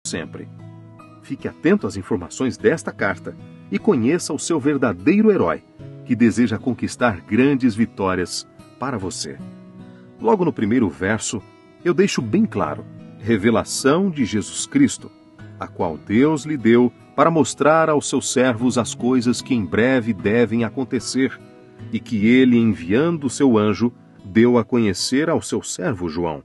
sempre. Fique atento às informações desta carta e conheça o seu verdadeiro herói, que deseja conquistar grandes vitórias para você. Logo no primeiro verso, eu deixo bem claro: revelação de Jesus Cristo, a qual Deus lhe deu para mostrar aos seus servos as coisas que em breve devem acontecer, e que ele, enviando o seu anjo, deu a conhecer ao seu servo João.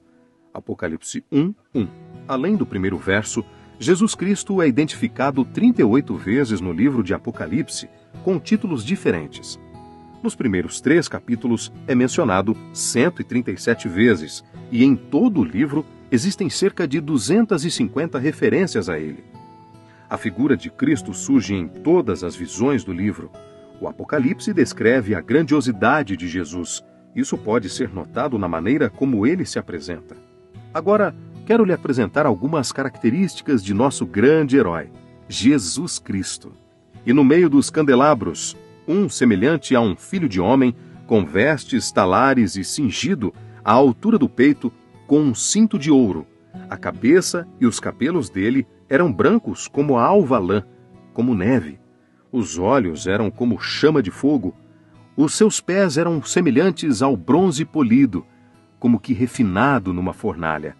Apocalipse 1:1. Além do primeiro verso, Jesus Cristo é identificado 38 vezes no livro de Apocalipse, com títulos diferentes. Nos primeiros 3 capítulos é mencionado 137 vezes, e em todo o livro existem cerca de 250 referências a ele. A figura de Cristo surge em todas as visões do livro. O Apocalipse descreve a grandiosidade de Jesus. Isso pode ser notado na maneira como ele se apresenta. Agora, quero lhe apresentar algumas características de nosso grande herói, Jesus Cristo. E no meio dos candelabros, um semelhante a um filho de homem, com vestes talares e cingido à altura do peito, com um cinto de ouro. A cabeça e os cabelos dele eram brancos como a alva lã, como neve. Os olhos eram como chama de fogo. Os seus pés eram semelhantes ao bronze polido, como que refinado numa fornalha.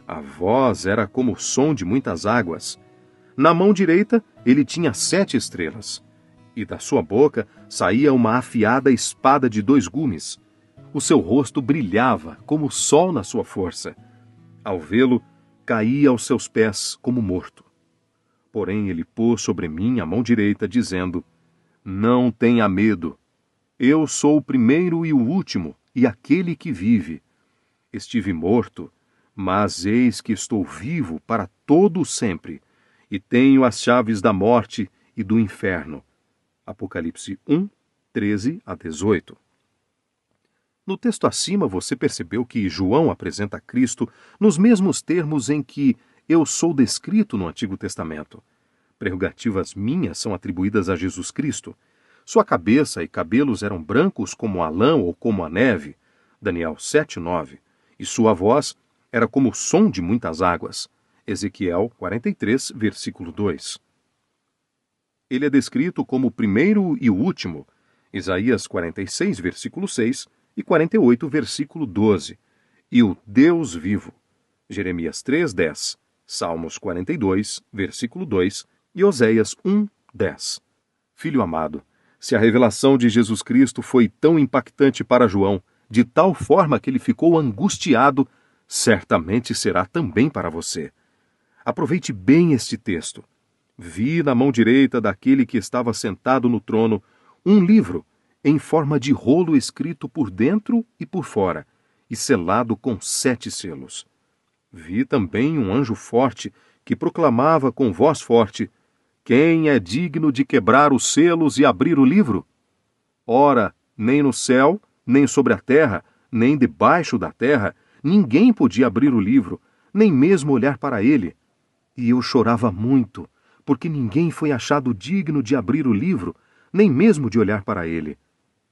A voz era como o som de muitas águas. Na mão direita ele tinha 7 estrelas, e da sua boca saía uma afiada espada de 2 gumes. O seu rosto brilhava como o sol na sua força. Ao vê-lo, caía aos seus pés como morto. Porém ele pôs sobre mim a mão direita, dizendo: Não tenha medo. Eu sou o primeiro e o último, e aquele que vive. Estive morto, mas eis que estou vivo para todo o sempre, e tenho as chaves da morte e do inferno. Apocalipse 1, 13 a 18. No texto acima você percebeu que João apresenta Cristo nos mesmos termos em que eu sou descrito no Antigo Testamento. Prerrogativas minhas são atribuídas a Jesus Cristo. Sua cabeça e cabelos eram brancos como a lã ou como a neve, Daniel 7:9, e sua voz era como o som de muitas águas, Ezequiel 43, versículo 2. Ele é descrito como o primeiro e o último, Isaías 46, versículo 6, e 48, versículo 12, e o Deus vivo, Jeremias 3:10, Salmos 42, versículo 2, e Oséias 1:10. Filho amado, se a revelação de Jesus Cristo foi tão impactante para João, de tal forma que ele ficou angustiado, certamente será também para você. Aproveite bem este texto. Vi na mão direita daquele que estava sentado no trono um livro em forma de rolo escrito por dentro e por fora, e selado com 7 selos. Vi também um anjo forte que proclamava com voz forte: Quem é digno de quebrar os selos e abrir o livro? Ora, nem no céu, nem sobre a terra, nem debaixo da terra, ninguém podia abrir o livro, nem mesmo olhar para ele. E eu chorava muito, porque ninguém foi achado digno de abrir o livro, nem mesmo de olhar para ele.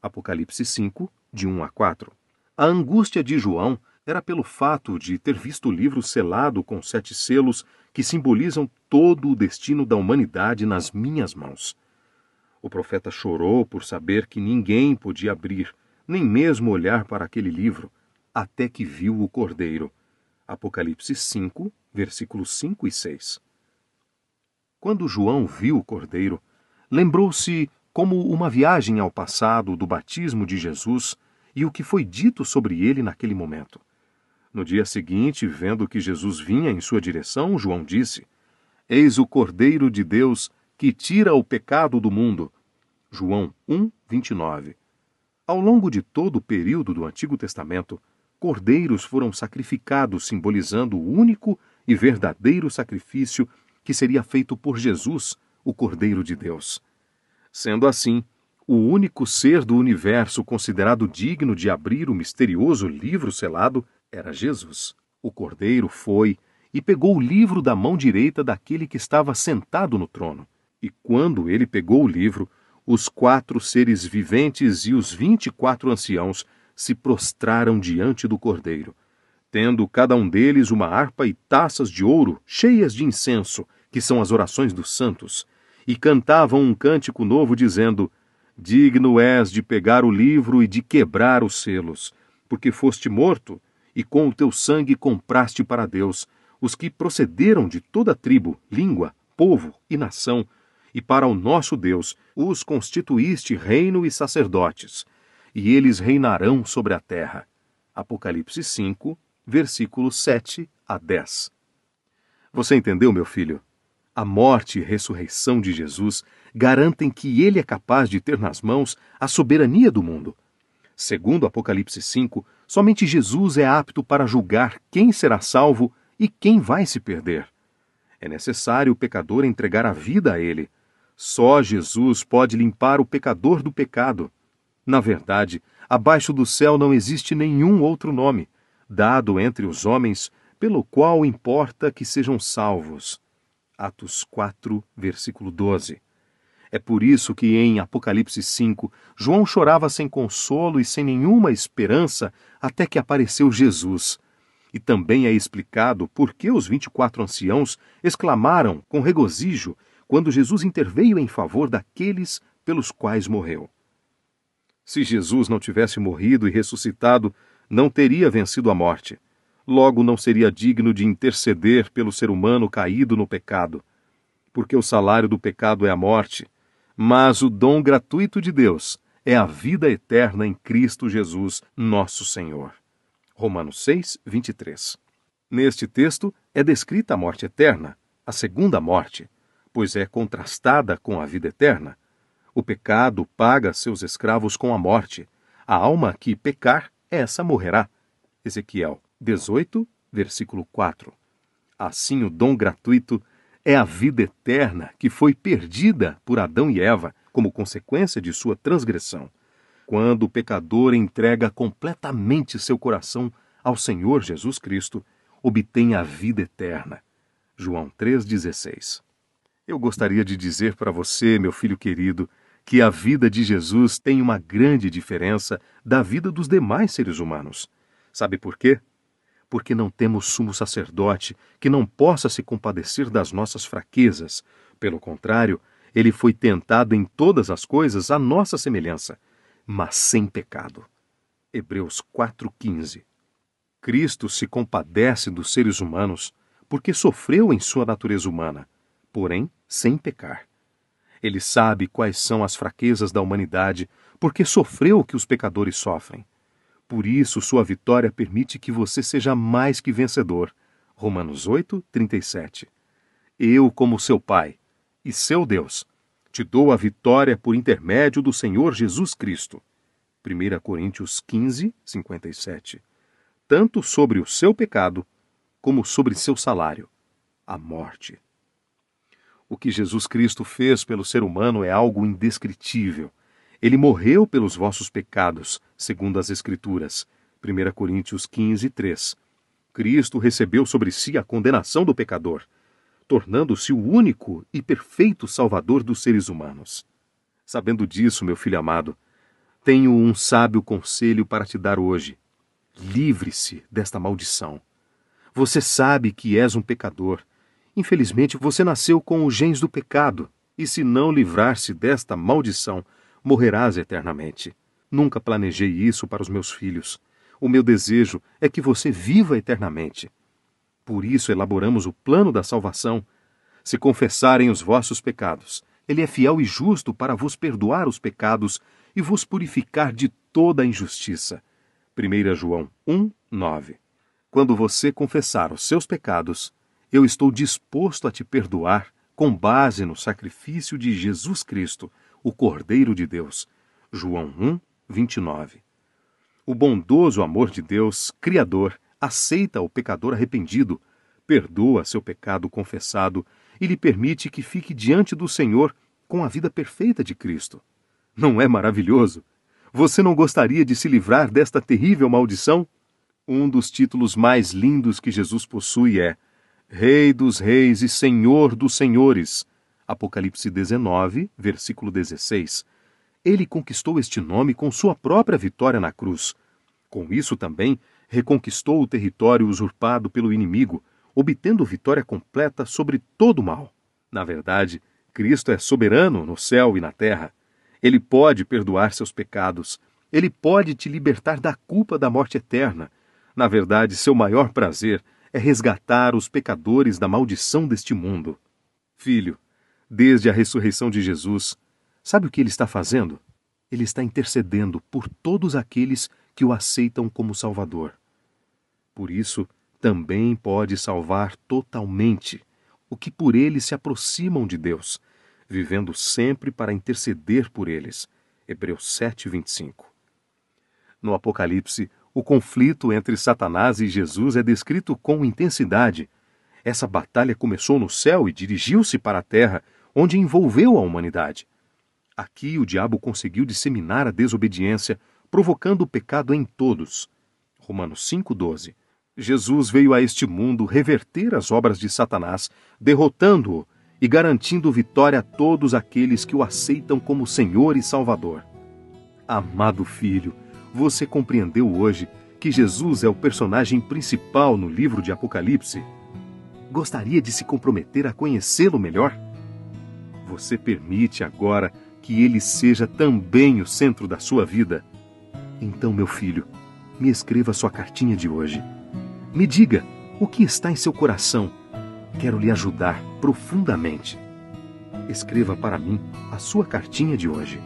Apocalipse 5, de 1 a 4. A angústia de João era pelo fato de ter visto o livro selado com 7 selos que simbolizam todo o destino da humanidade nas minhas mãos. O profeta chorou por saber que ninguém podia abrir, nem mesmo olhar para aquele livro, até que viu o Cordeiro. Apocalipse 5, versículos 5 e 6. Quando João viu o Cordeiro, lembrou-se como uma viagem ao passado do batismo de Jesus e o que foi dito sobre ele naquele momento. No dia seguinte, vendo que Jesus vinha em sua direção, João disse: Eis o Cordeiro de Deus que tira o pecado do mundo. João 1, 29. Ao longo de todo o período do Antigo Testamento, cordeiros foram sacrificados, simbolizando o único e verdadeiro sacrifício que seria feito por Jesus, o Cordeiro de Deus. Sendo assim, o único ser do universo considerado digno de abrir o misterioso livro selado era Jesus. O Cordeiro foi e pegou o livro da mão direita daquele que estava sentado no trono. E quando ele pegou o livro, os 4 seres viventes e os 24 anciãos se prostraram diante do Cordeiro, tendo cada um deles uma harpa e taças de ouro cheias de incenso, que são as orações dos santos, e cantavam um cântico novo, dizendo: Digno és de pegar o livro e de quebrar os selos, porque foste morto, e com o teu sangue compraste para Deus os que procederam de toda tribo, língua, povo e nação, e para o nosso Deus os constituíste reino e sacerdotes, e eles reinarão sobre a terra. Apocalipse 5, versículos 7 a 10. Você entendeu, meu filho? A morte e ressurreição de Jesus garantem que ele é capaz de ter nas mãos a soberania do mundo. Segundo Apocalipse 5, somente Jesus é apto para julgar quem será salvo e quem vai se perder. É necessário o pecador entregar a vida a ele. Só Jesus pode limpar o pecador do pecado. Na verdade, abaixo do céu não existe nenhum outro nome, dado entre os homens, pelo qual importa que sejam salvos. Atos 4, versículo 12. É por isso que em Apocalipse 5, João chorava sem consolo e sem nenhuma esperança até que apareceu Jesus. E também é explicado por que os 24 anciãos exclamaram com regozijo quando Jesus interveio em favor daqueles pelos quais morreu. Se Jesus não tivesse morrido e ressuscitado, não teria vencido a morte. Logo não seria digno de interceder pelo ser humano caído no pecado. Porque o salário do pecado é a morte, mas o dom gratuito de Deus é a vida eterna em Cristo Jesus, nosso Senhor. Romanos 6, 23. Neste texto é descrita a morte eterna, a segunda morte, pois é contrastada com a vida eterna. O pecado paga seus escravos com a morte. A alma que pecar, essa morrerá. Ezequiel 18, versículo 4. Assim, o dom gratuito é a vida eterna que foi perdida por Adão e Eva como consequência de sua transgressão. Quando o pecador entrega completamente seu coração ao Senhor Jesus Cristo, obtém a vida eterna. João 3,16. Eu gostaria de dizer para você, meu filho querido, que a vida de Jesus tem uma grande diferença da vida dos demais seres humanos. Sabe por quê? Porque não temos sumo sacerdote que não possa se compadecer das nossas fraquezas. Pelo contrário, ele foi tentado em todas as coisas à nossa semelhança, mas sem pecado. Hebreus 4,15. Cristo se compadece dos seres humanos porque sofreu em sua natureza humana, porém sem pecar. Ele sabe quais são as fraquezas da humanidade porque sofreu o que os pecadores sofrem. Por isso, sua vitória permite que você seja mais que vencedor. Romanos 8, 37. Eu, como seu Pai e seu Deus, te dou a vitória por intermédio do Senhor Jesus Cristo. 1 Coríntios 15, 57. Tanto sobre o seu pecado, como sobre seu salário, a morte. O que Jesus Cristo fez pelo ser humano é algo indescritível. Ele morreu pelos vossos pecados, segundo as Escrituras. 1 Coríntios 15, 3. Cristo recebeu sobre si a condenação do pecador, tornando-se o único e perfeito Salvador dos seres humanos. Sabendo disso, meu filho amado, tenho um sábio conselho para te dar hoje. Livre-se desta maldição. Você sabe que és um pecador. Infelizmente, você nasceu com os genes do pecado, e se não livrar-se desta maldição, morrerás eternamente. Nunca planejei isso para os meus filhos. O meu desejo é que você viva eternamente. Por isso elaboramos o plano da salvação. Se confessarem os vossos pecados, Ele é fiel e justo para vos perdoar os pecados e vos purificar de toda a injustiça. 1 João 1, 9. Quando você confessar os seus pecados, eu estou disposto a te perdoar com base no sacrifício de Jesus Cristo, o Cordeiro de Deus. João 1, 29. O bondoso amor de Deus, Criador, aceita o pecador arrependido, perdoa seu pecado confessado e lhe permite que fique diante do Senhor com a vida perfeita de Cristo. Não é maravilhoso? Você não gostaria de se livrar desta terrível maldição? Um dos títulos mais lindos que Jesus possui é Rei dos Reis e Senhor dos Senhores. Apocalipse 19, versículo 16. Ele conquistou este nome com sua própria vitória na cruz. Com isso também, reconquistou o território usurpado pelo inimigo, obtendo vitória completa sobre todo o mal. Na verdade, Cristo é soberano no céu e na terra. Ele pode perdoar seus pecados. Ele pode te libertar da culpa da morte eterna. Na verdade, seu maior prazer é resgatar os pecadores da maldição deste mundo. Filho, desde a ressurreição de Jesus, sabe o que ele está fazendo? Ele está intercedendo por todos aqueles que o aceitam como Salvador. Por isso, também pode salvar totalmente o que por eles se aproximam de Deus, vivendo sempre para interceder por eles. Hebreus 7:25. No Apocalipse, o conflito entre Satanás e Jesus é descrito com intensidade. Essa batalha começou no céu e dirigiu-se para a terra, onde envolveu a humanidade. Aqui o diabo conseguiu disseminar a desobediência, provocando o pecado em todos. Romanos 5:12. Jesus veio a este mundo reverter as obras de Satanás, derrotando-o e garantindo vitória a todos aqueles que o aceitam como Senhor e Salvador. Amado filho, você compreendeu hoje que Jesus é o personagem principal no livro de Apocalipse? Gostaria de se comprometer a conhecê-lo melhor? Você permite agora que ele seja também o centro da sua vida? Então, meu filho, me escreva sua cartinha de hoje. Me diga o que está em seu coração. Quero lhe ajudar profundamente. Escreva para mim a sua cartinha de hoje.